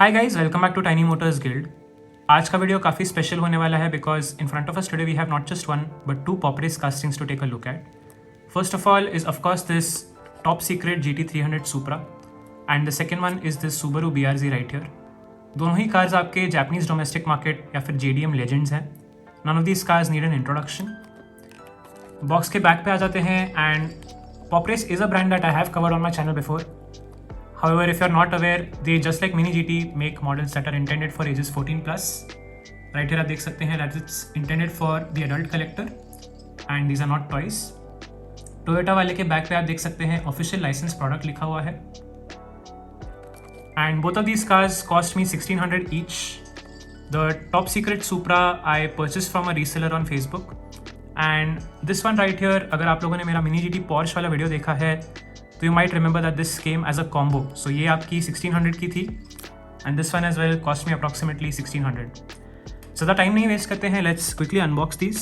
Hi guys, welcome back to Tiny Motors Guild. आज का video काफ़ी स्पेशल होने वाला है because in front of us today we have not just one but two Pop Race castings to take a look at. First of all is of course this top secret GT300 Supra and the second one is this Subaru BRZ right here. दोनों ही cars आपके Japanese domestic market या फिर JDM legends हैं। None of these cars need an introduction. Box के back पे आ जाते हैं and Pop Race is a brand that I have covered on my channel before. However, if you're not aware, they just like Mini GT make models that are intended for ages 14 plus. Right here आप देख सकते हैं that it's intended for the adult collector and these are not toys. Toyota वाले के back पे आप देख सकते हैं official license product लिखा हुआ है. And both of these cars cost me 1600 each. The top secret Supra I purchased from a reseller on Facebook. And this one right here, अगर आप लोगों ने मेरा Mini GT Porsche वाला वीडियो देखा है तो you might remember that this came as a combo. So ये आपकी 1600 की थी and this one as well cost me approximately 1600. So the time नहीं वेस्ट करते हैं, let's quickly unbox this.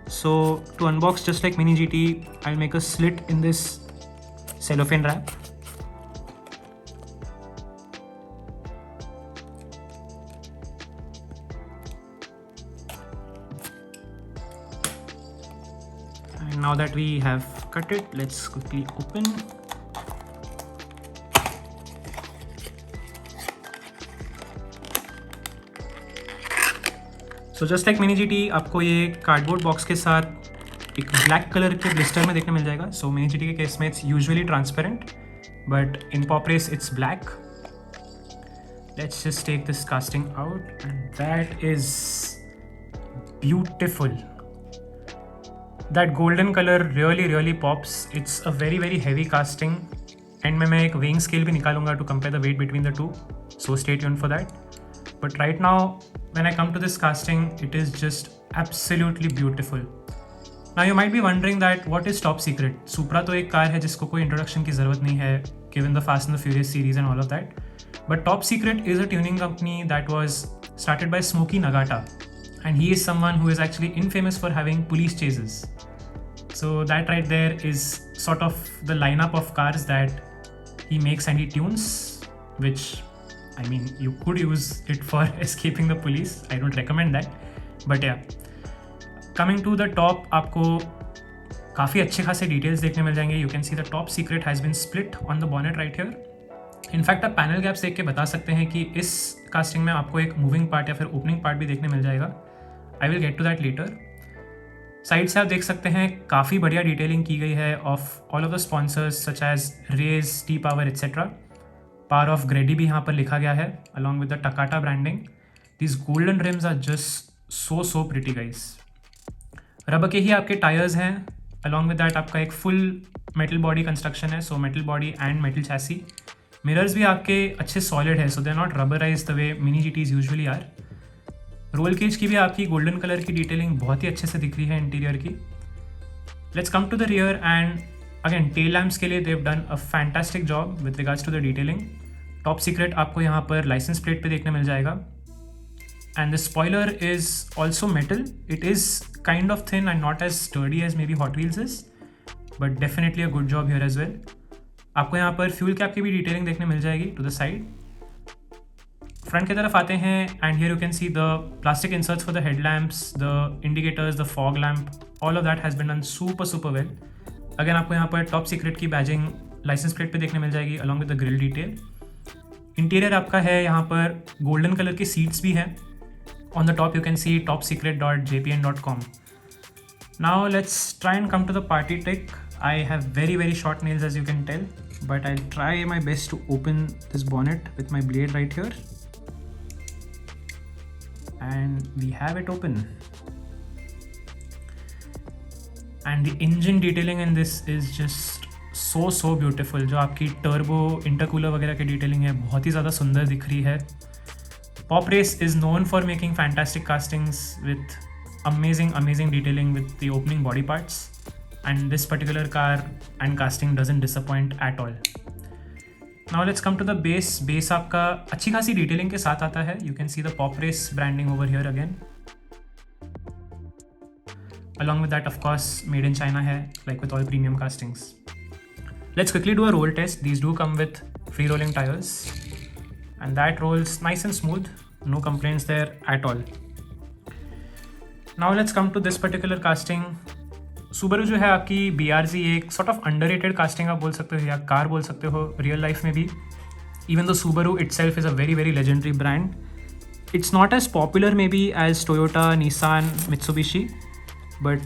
So to unbox just like Mini GT, I make a slit in this cellophane wrap. And now that we have cut it, let's quickly open. So just like Mini GT आपको ये cardboard box के साथ एक black colour के blister में देखने मिल जाएगा. सो मिनी GT के केस में it's usually transparent but in Pop Race it's black. Let's just take this casting out and that is beautiful. That golden colour really pops. It's a very heavy casting. End में मैं एक weighing scale भी निकालूंगा to compare the weight between the two, so stay tuned for that. But right now, when I come to this casting, it is just absolutely beautiful. Now you might be wondering that what is Top Secret? Supra तो एक car है जिसको कोई introduction की ज़रूरत नहीं है given the Fast and the Furious series and all of that. But Top Secret is a tuning company that was started by Smokey Nagata. And he is someone who is actually infamous for having police chases. So that right there is sort of the lineup of cars that he makes and he tunes, which I mean, you could use it for escaping the police. I don't recommend that. But yeah, coming to the top, आपको काफ़ी अच्छे खासे details देखने मिल जाएंगे. You can see the Top Secret has been split on the bonnet right here. In fact, आप panel gaps देख के बता सकते हैं कि इस कास्टिंग में आपको एक मूविंग पार्ट या फिर ओपनिंग पार्ट भी देखने मिल जाएगा. I will get to that later. Side से आप देख सकते हैं काफ़ी बढ़िया डिटेलिंग की गई है of all of the sponsors such as Rays, T power etcetera. Power of Greddy भी यहाँ पर लिखा गया है along with the Takata branding. This golden rims are just so pretty guys. Rubber के ही आपके टायर्स हैं. अलॉन्ग विद दैट आपका एक फुल मेटल बॉडी कंस्ट्रक्शन है, so metal body and metal chassis. Mirrors भी आपके अच्छे सॉलिड है, so they are not rubberise the way Mini GTs usually are. Roll cage की भी आपकी गोल्डन कलर की डिटेलिंग बहुत ही अच्छे से दिख रही है इंटीरियर की. Let's come to the rear end again tail lamps के लिए they've done a fantastic job with regards to the detailing. Top secret आपको यहाँ पर लाइसेंस प्लेट पे देखने मिल जाएगा. And the spoiler is also metal. It is kind of thin and not as sturdy as may be Hot Wheels is, but definitely a good job here as well. आपको यहाँ पर fuel cap की भी detailing देखने मिल जाएगी to the side. Front की तरफ आते हैं and here you can see the plastic inserts for the headlamps, the indicators, the fog lamp. All of that has been done super well. Again आपको यहाँ पर टॉप सीक्रेट की badging licence plate पे देखने मिल जाएगी along with the grill detail. Interior आपका है यहाँ पर गोल्डन कलर की सीट्स भी हैं. On the top you can see topsecret.jpn.com. Now let's try and come to the party trick. I have very short nails as you can tell, but I try my best to open this bonnet with my blade right here. And we have it open. And the engine detailing in this is just so beautiful. जो आपकी turbo intercooler वगैरह की detailing है बहुत ही ज़्यादा सुंदर दिख रही है. Pop Race is known for making fantastic castings with amazing detailing with the opening body parts. And this particular car and casting doesn't disappoint at all. Now let's come to the base. Base आपका अच्छी खासी detailing के साथ आता है. You can see the pop Race branding over here again. Along with that, of course, made in China है, like with all premium castings. Let's quickly do a roll test. These do come with free rolling tires. and that rolls nice and smooth, no complaints there at all. Now let's come to this particular casting. Subaru जो है आपकी BRZ एक sort of underrated casting आप बोल सकते हो या car बोल सकते हो रियल लाइफ में भी. Even though Subaru itself is a very very legendary brand, it's not as popular maybe as Toyota, Nissan, Mitsubishi, but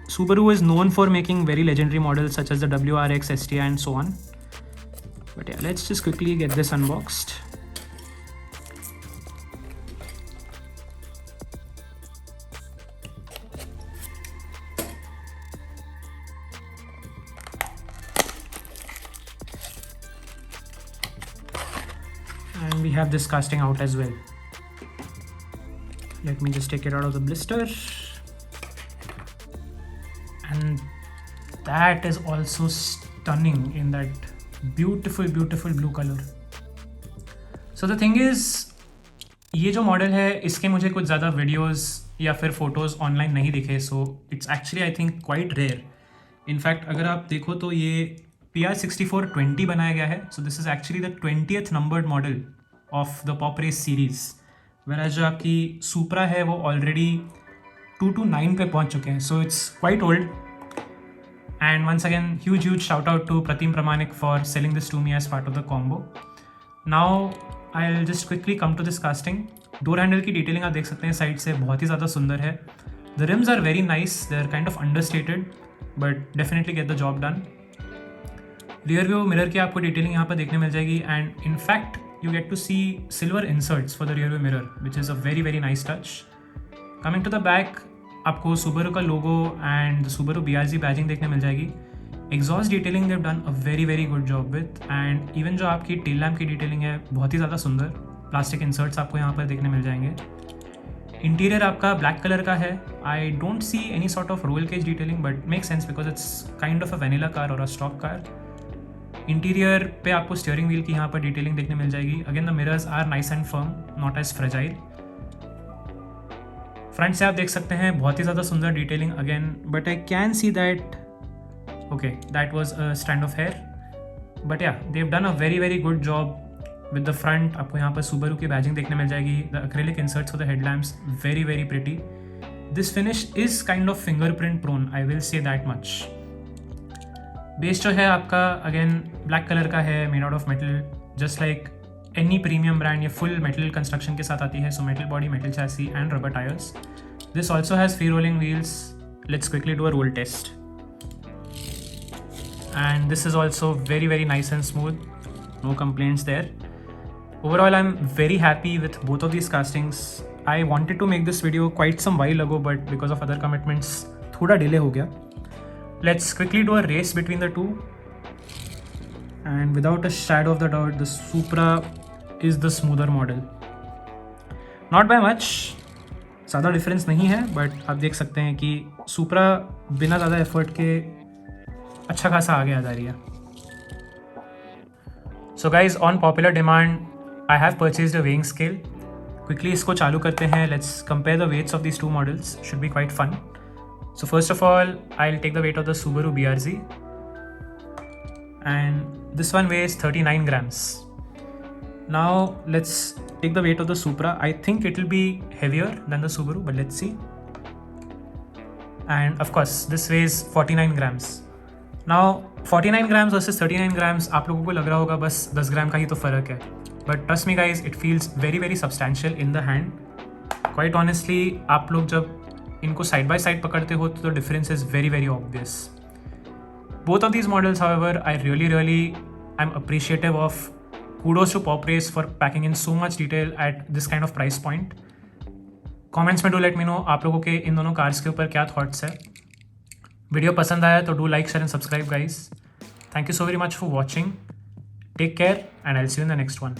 Subaru is known for making very legendary models such as the WRX, STI and so on. But yeah, let's just quickly get this unboxed. And we have this casting out as well. Let me just take it out of the blister. And that is also stunning in that beautiful blue color. So the thing is, ये जो model है इसके मुझे कुछ ज़्यादा videos या फिर photos online नहीं दिखे, so it's actually I think quite rare. In fact अगर आप देखो तो ये PR6420 बनाया गया है. So this is actually the 20th numbered model of the pop race series, वेराज जो आपकी सुपरा है वो ऑलरेडी 229 पे पहुंच चुके हैं. So it's quite old. And once again, huge shout out to Pratim Pramanik for selling this to me as part of the combo. Now I'll just quickly come to this casting. Door handle की detailing आप देख सकते हैं side से बहुत ही ज़्यादा सुंदर है. The rims are very nice. They are kind of understated, but definitely get the job done. Rear view mirror की आपको detailing यहाँ पर देखने मिल जाएगी, and in fact you get to see silver inserts for the rear view mirror, which is a very very nice touch. Coming to the back, आपको Subaru का logo and Subaru BRZ badging देखने मिल जाएगी. Exhaust detailing Dev done a very very good job with, and even जो आपकी tail lamp की detailing है बहुत ही ज़्यादा सुंदर. प्लास्टिक इंसर्ट्स आपको यहाँ पर देखने मिल जाएंगे. इंटीरियर आपका ब्लैक कलर का है. I don't see any sort of roll cage detailing, but make sense because it's kind of a vanilla car or a stock car. Interior पे आपको स्टीयरिंग व्हील की यहाँ पर डिटेलिंग देखने मिल जाएगी. Again the mirrors are nice and firm, not as fragile. Front से आप देख सकते हैं बहुत ही ज़्यादा सुंदर detailing again, but I can see that okay that was a stand off here. But yeah they have done a very very good job with the front. आपको यहाँ पर सुबरू की बैजिंग देखने मिल जाएगी. The acrylic inserts for the headlamps very very pretty. This finish is kind of fingerprint prone, I will say that much. Base जो है आपका अगेन ब्लैक कलर का है, made out of metal, just like any premium brand. ये full metal construction के साथ आती है. So metal body, metal chassis and rubber tyres. This also has free rolling wheels. Let's quickly do a roll test. And this is also very very nice and smooth, no complaints there. Overall I am very happy with both of these castings. I wanted to make this video quite some while ago, but because of other commitments थोड़ा delay हो गया. Let's quickly do a race between the two. And without a shadow of the doubt, the Supra is the smoother model. Not by much, ज़्यादा difference नहीं है, but आप देख सकते हैं कि Supra बिना ज़्यादा एफर्ट के अच्छा खासा आगे आ जा रही है. So guys, on popular demand, I have purchased a weighing scale. Quickly इसको चालू करते हैं. Let's compare the weights of these two models. Should be quite fun. So first of all, I'll take the weight of the Subaru BRZ. And this one weighs 39 grams. Now let's take the weight of the Supra. I think it will be heavier than the Subaru, but let's see. And of course this weighs 49 grams. Now 49 grams versus 39 grams, आप लोगों को लग रहा होगा बस 10 ग्राम का ही तो फ़र्क है, but trust me guys, it feels very very substantial in the hand. Quite honestly, आप लोग जब इनको side by side पकड़ते हो तो the difference is very very obvious. Both of these models, however, I really am appreciative of. Kudos to Pop Race for packing in so much detail at this kind of price point. Comments में do let me know आप लोगों के इन दोनों cars के ऊपर क्या thoughts है. Video पसंद आया तो do like, share and subscribe guys. Thank you so very much for watching. Take care and I'll see you in the next one.